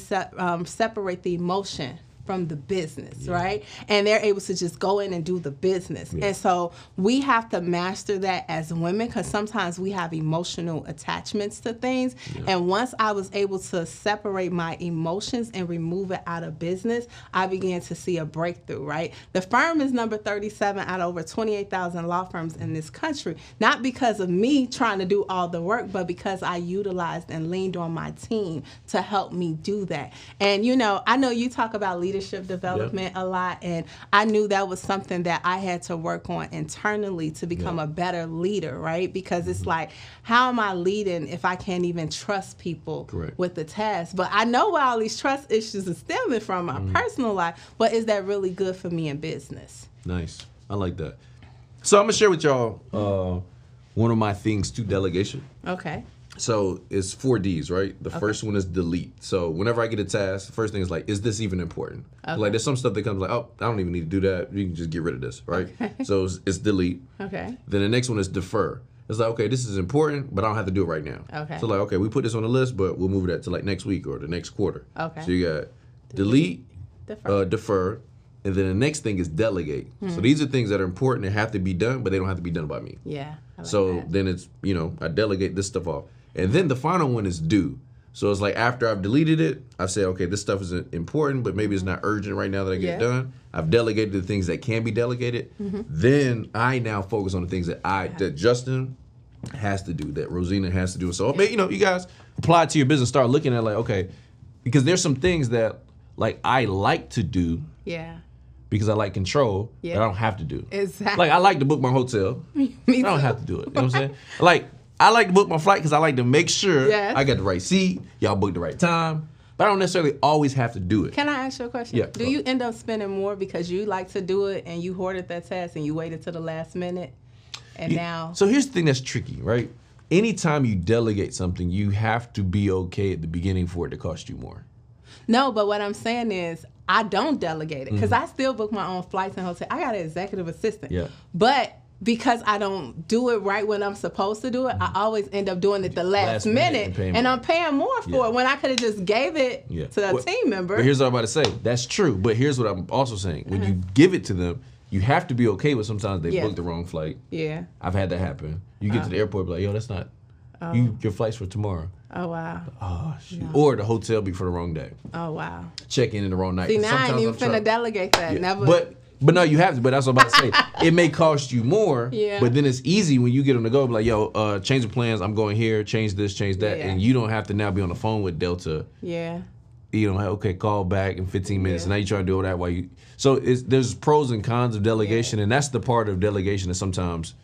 separate the emotion from the business, right? And they're able to just go in and do the business. And so we have to master that as women because sometimes we have emotional attachments to things. And once I was able to separate my emotions and remove it out of business, I began to see a breakthrough, right? The firm is number 37 out of over 28,000 law firms in this country, not because of me trying to do all the work, but because I utilized and leaned on my team to help me do that. And, you know, I know you talk about leadership leadership development a lot, and I knew that was something that I had to work on internally to become a better leader, right? Because it's like, how am I leading if I can't even trust people with the task? But I know where all these trust issues are stemming from my personal life, but is that really good for me in business? Nice. I like that. So I'm going to share with y'all one of my things to delegation. Okay. So it's 4 Ds, right? The first one is delete. So whenever I get a task, the first thing is like, is this even important? Okay. Like there's some stuff that comes like, oh, I don't even need to do that. You can just get rid of this, right? Okay. So it's delete. Okay. Then the next one is defer. It's like, okay, this is important, but I don't have to do it right now. Okay. So like, okay, we put this on the list, but we'll move that to like next week or the next quarter. Okay. So you got delete, defer, and then the next thing is delegate. So these are things that are important and have to be done, but they don't have to be done by me. Yeah. I like So that. then it's, I delegate this stuff off. And then the final one is do. So it's like after I've deleted it, I've said, okay, this stuff is important, but maybe it's not urgent right now that I get it done. I've delegated the things that can be delegated. Then I now focus on the things that that Justin has to do, that Rosezena has to do. So, you guys apply it to your business, start looking at like, okay, because there's some things that like I like to do. Yeah. Because I like control, but I don't have to do. Exactly. Like I like to book my hotel. I don't have to do it. You know what I'm saying? Like I like to book my flight because I like to make sure I got the right seat, y'all booked the right time. But I don't necessarily always have to do it. Can I ask you a question? Yeah. Do you end up spending more because you like to do it and you hoarded that task and you waited till the last minute? And now. So here's the thing that's tricky, right? Anytime you delegate something, you have to be okay at the beginning for it to cost you more. No, but what I'm saying is I don't delegate it because I still book my own flights and hotels. I got an executive assistant. Yeah. But because I don't do it right when I'm supposed to do it, I always end up doing it the last minute and I'm paying more for it when I could have just gave it to a team member. But here's what I'm about to say. That's true. But here's what I'm also saying. When you give it to them, you have to be okay with sometimes they booked the wrong flight. Yeah. I've had that happen. You get to the airport, be like, yo, that's not, your flight's for tomorrow. Oh, wow. Oh, shoot. No. Or the hotel be for the wrong day. Oh, wow. Check in the wrong night. See, now I ain't even finna delegate that. Yeah. Never. But no, you have to. But that's what I'm about to say. It may cost you more, but then it's easy when you get them to go, be like, yo, change the plans. I'm going here. Change this, change that. And you don't have to now be on the phone with Delta. Yeah. You know, okay, call back in 15 minutes. And now you try to do all that while you. So there's pros and cons of delegation. And that's the part of delegation that sometimes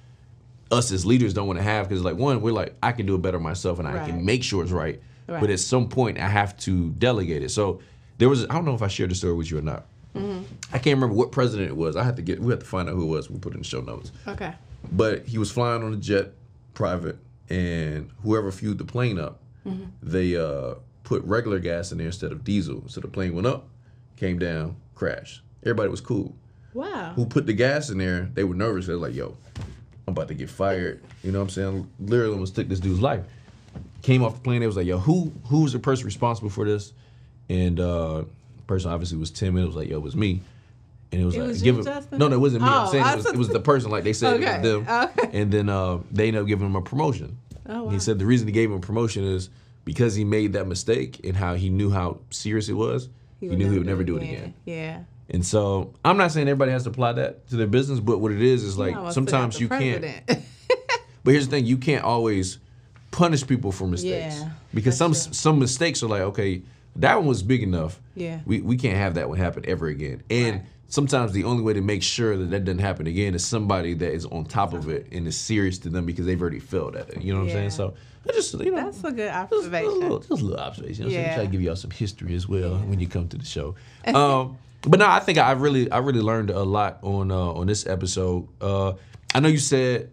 us as leaders don't want to have. Because, like, one, we're like, I can do it better myself and I can make sure it's right. But at some point, I have to delegate it. So there was, I don't know if I shared the story with you or not. I can't remember what president it was. We have to find out who it was. We put it in the show notes. Okay. But he was flying on a jet, private, and whoever flew the plane up, they put regular gas in there instead of diesel. So the plane went up, came down, crashed. Everybody was cool. Wow. Who put the gas in there, they were nervous. They were like, yo, I'm about to get fired. You know what I'm saying? Literally almost took this dude's life. Came off the plane, they was like, yo, who's the person responsible for this? And person obviously was timid. It was like, yo, it was me. And it was like, was you, Justin? No, it wasn't me. Oh, I'm saying it was the person, like they said it was them. Okay. And then they ended up giving him a promotion. Oh, wow. And he said the reason he gave him a promotion is because he made that mistake and how he knew how serious it was, he knew he would never do it again. Yeah. And so I'm not saying everybody has to apply that to their business, but what it is like sometimes you can't. But here's the thing, you can't always punish people for mistakes. Yeah, because some mistakes are like, okay, that one was big enough. Yeah. We can't have that one happen ever again. And sometimes the only way to make sure that doesn't happen again is somebody that is on top of it and is serious to them because they've already failed at it. You know what I'm saying? So I just, that's a good observation. Just a little observation. So I try to give y'all some history as well when you come to the show. But no, I think I really learned a lot on this episode. I know you said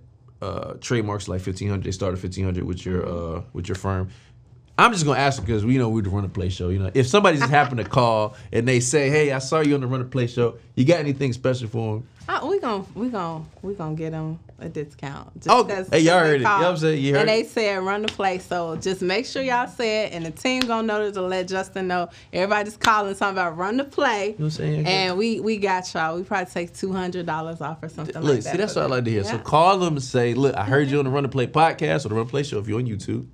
trademarks like 1,500. They started 1,500 with your firm. I'm just gonna ask because we're the Run the Play show. If somebody just happened to call and they say, "Hey, I saw you on the Run the Play show. You got anything special for them?" We gonna get them a discount. Hey, y'all heard it. You know what I'm saying? You heard and they said Run the Play, so just make sure y'all say it, and the team gonna know to let Justin know. Everybody just calling something about Run the Play. You know what I'm saying? And we got y'all. We probably take $200 off or something Look, like that. see, that's what I like to hear. Yeah. So call them and say, "Look, I heard you on the Run the Play podcast or the Run the Play show if you're on YouTube."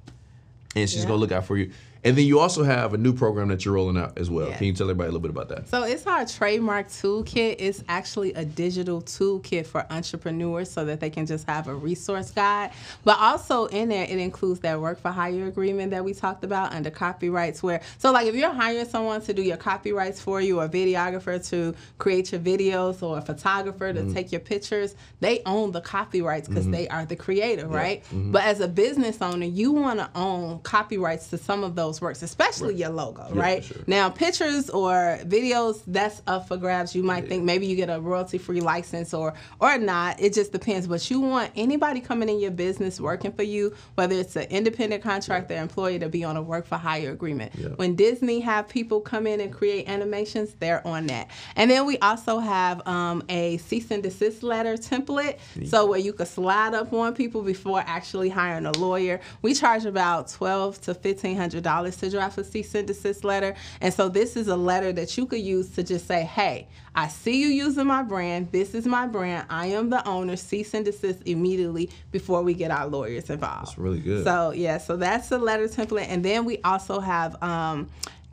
And she's gonna look out for you. And then you also have a new program that you're rolling out as well. Yes. Can you tell everybody a little bit about that? So it's our Trademark Toolkit. It's actually a digital toolkit for entrepreneurs so that they can just have a resource guide. But also in there, it includes that work for hire agreement that we talked about under copyrights where, so like if you're hiring someone to do your copyrights for you, or a videographer to create your videos, or a photographer to take your pictures, they own the copyrights because they are the creator, right? But as a business owner, you want to own copyrights to some of those works, especially your logo, right? Sure. Now, pictures or videos, that's up for grabs. You might think maybe you get a royalty-free license or not. It just depends. But you want anybody coming in your business working for you, whether it's an independent contractor employee, to be on a work-for-hire agreement. When Disney have people come in and create animations, they're on that. And then we also have a cease and desist letter template, so where you could slide up on people before actually hiring a lawyer. We charge about $1,200 to $1,500 to draft a cease and desist letter. And so this is a letter that you could use to just say, hey, I see you using my brand. This is my brand. I am the owner. Cease and desist immediately before we get our lawyers involved. That's really good. So, yeah, so that's the letter template. And then we also have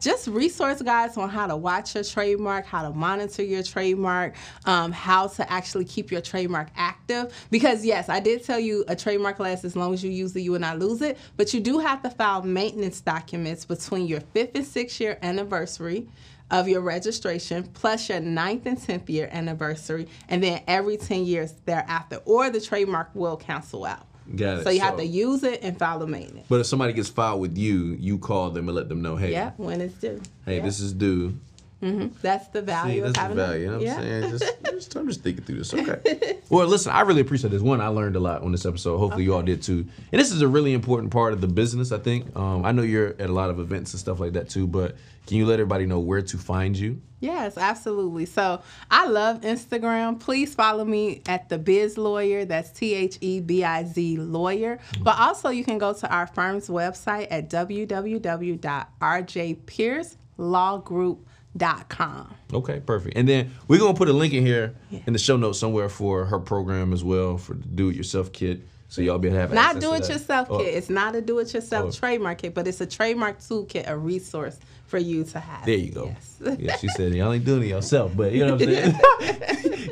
just resource guides on how to watch your trademark, how to monitor your trademark, how to actually keep your trademark active. Because yes, I did tell you a trademark lasts as long as you use it, you will not lose it. But you do have to file maintenance documents between your 5th and 6th year anniversary of your registration, plus your 9th and 10th year anniversary, and then every 10 years thereafter, or the trademark will cancel out. Got it. So you have to use it and file the maintenance. But if somebody gets filed with you, you call them and let them know, hey, when it's due. Hey, this is due. That's the value of having value. You know what I'm saying? I'm just thinking through this. Okay. Well, listen, I really appreciate this. One, I learned a lot on this episode. Hopefully you all did too. And this is a really important part of the business, I think. I know you're at a lot of events and stuff like that too, but can you let everybody know where to find you? Yes, absolutely. So I love Instagram. Please follow me at The Biz Lawyer. That's THEBIZ Lawyer. But also you can go to our firm's website at www.rjpiercelawgroup.com. Okay, perfect. And then we're going to put a link in here in the show notes somewhere for her program as well, for the do-it-yourself kit. So y'all be able to have Not access to do-it-yourself that. kit. It's not a do-it-yourself trademark kit, but it's a trademark toolkit, a resource for you to have. There you go. Yes. Yeah, she said y'all ain't doing it yourself, but you know what I'm saying?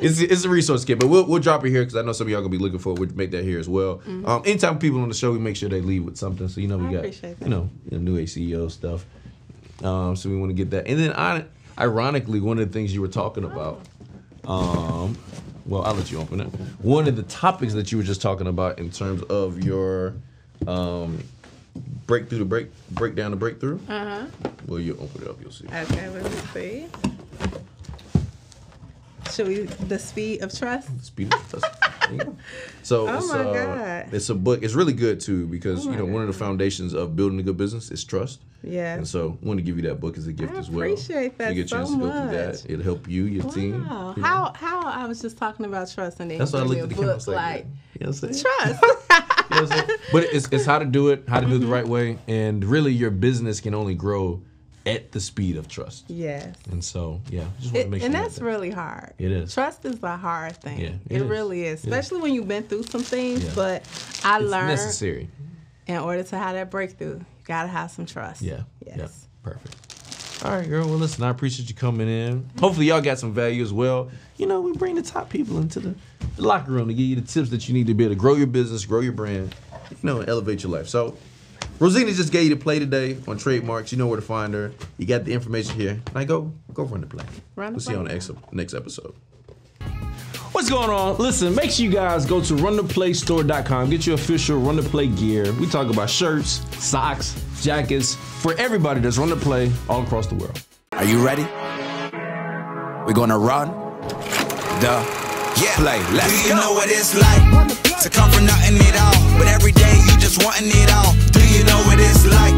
It's a resource kit, but we'll drop it here because I know some of y'all gonna be looking for it. We'll make that here as well. Anytime people on the show, we make sure they leave with something. So we got new CEO stuff. So we want to get that. And then ironically, one of the things you were talking about. Well, I'll let you open it. One of the topics that you were just talking about in terms of your breakdown to breakthrough. Well, you open it up, you'll see. Okay, let me see. Should we, the speed of trust? The speed of trust. There you go. So God. It's a book. It's really good too because one of the foundations of building a good business is trust. Yeah. And so I want to give you that book as a gift as well. I appreciate that. You get a chance to go through that. It'll help you, your team. Wow. You know? How I was just talking about trust and then That's why I give looked me at the a camera. book Like, you know what I'm saying? trust. You know what I'm saying? But it's how to do it, how to do it the right way, and really your business can only grow at the speed of trust. Yes. And so, just want to make sure. And that's really hard. It is. Trust is a hard thing. Yeah, it really is, especially when you've been through some things. Yeah. But I It's learned necessary. in order to have that breakthrough, you gotta have some trust. Yeah. Yes. Yeah. Perfect. All right, girl. Well, listen, I appreciate you coming in. Hopefully, y'all got some value as well. You know, we bring the top people into the locker room to give you the tips that you need to be able to grow your business, grow your brand, and elevate your life. So, Rosezena just gave you the play today on Trademarks. You know where to find her. You got the information here. Now go run the play. We'll see you on the next episode. What's going on? Listen, make sure you guys go to RunThePlayStore.com. Get your official Run the Play gear. We talk about shirts, socks, jackets for everybody that's Run the Play all across the world. Are you ready? We're gonna run the play. Let's Do you go. know what it's like to come from nothing at all? But every day you just wanting it all. Do you know what it's like